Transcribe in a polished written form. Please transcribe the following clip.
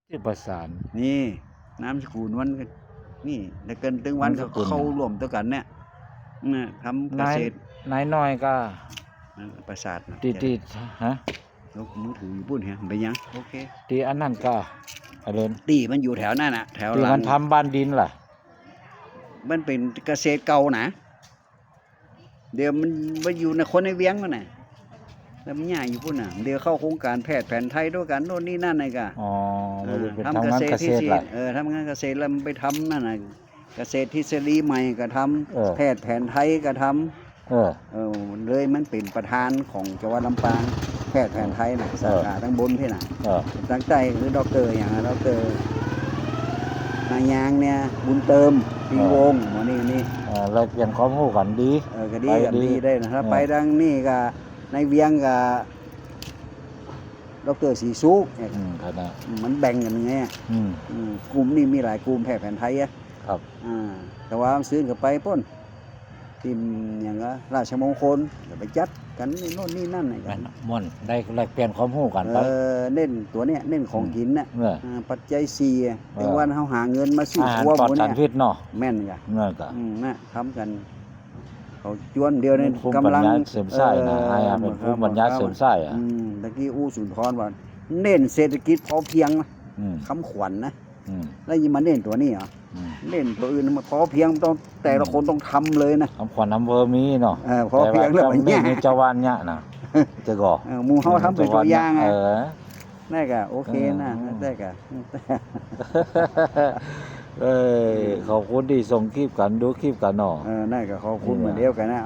ชื่อประสาน นี่น้ำสกุลวันก็นี่แต่เกินตึงวันก็เข้ารวมตัวกันเนี่ยทำเก นาย ษตร นายน้อยก็ ประสาทนะ ตีฮะ ยกมือถืออยู่ปุ่นเฮียไปยังโอเค ตีอันนั้นก็อะไรน ตีมันอยู่แถวนั่นน่ะแถว ตี หลั มั ง นทำบ้านดินล่ะ มันเป็นเกษตรเก่านะเดี๋ยวมันไปอยู่ในคนในเวียงมันน่ะแล้วมันย่ายอยู่พุ่นน่ะเดี๋ยวเข้าโครงการแพทย์แผนไทยด้วยกันโน่นนี่นั่นไงกะ อ๋อมันเป็น ทำ ทำงานเกษตรล่ะ ทำงานเกษตรแล้วมันไปทำนั่นน่ะเกษตรทฤษฎีใหม่ก็ทำแพทย์แผนไทยก็ทำเลยมันเป็นประธานของจังหวัดลำปางแพทย์แผนไทยน่ะสาขาทั้งบนที่น่ะตั้งใจคือด็อกเตอร์อย่างด็อกเตอร์นายางเนี่ยบุญเติมปีวงหมอนี่ เราเปลี่ยนความรู้กันดี ก็ดีกันดีได้นะถ้าไปดังนี่ก็ในเวียงก็ดร.สีสุกเนี่ย ครับนะ มันแบ่งกันไงกลุ่มนี่มีหลายกลุ่มแพทย์แผนไทยอ่ะ ครับ แต่ว่าซื้อกับไปป้นทีมอย่างก็ราชมงคลก็ไปจัดกันนี่โน่นนี่นั่นอะไรกัน ม่วนได้แลกเปลี่ยนความรู้กันไป เน้นตัวเนี้ยเน้นของกินน่ะ เนี่ย ปัจจัยสี่แต่วันเขาหาเงินมาซื้อ อาหาร ครัว ปลอด หมด สาร เนี่ย พิษเนาะ แม่นกะ เนี่ยก็ น่ะทำกันเขาจวนเดียวเนี่ย ภูมิ กำลัง ปัญญาเสริมสร้างนะให้เป็นภูมิปัญญาเสริมสร้างอ่ะ ตะกี้อู้สุนทรว่าเน้นเศรษฐกิจพอเพียงนะ คำขวัญนะ แล้วยิ่งมาเน้นตัวนี้เหรอเน้นตัวอื่นมันพอเพียงต้องแต่ละคนต้องทำเลยนะ คำขวัญอำเภอมีเนาะ พอเพียงแล้วมัน แย่ แย่ มีเจ้าวานเนี่ยนะจะก่อ หมูเฮาทำเป็นตัวอย่างไง เออ ได้กะโอเคนะได้กะ ขอบคุณที่ส่งคลิปกันดูคลิปกันเนาะ ได้กะขอบคุณเหมือนเดียวกันนะ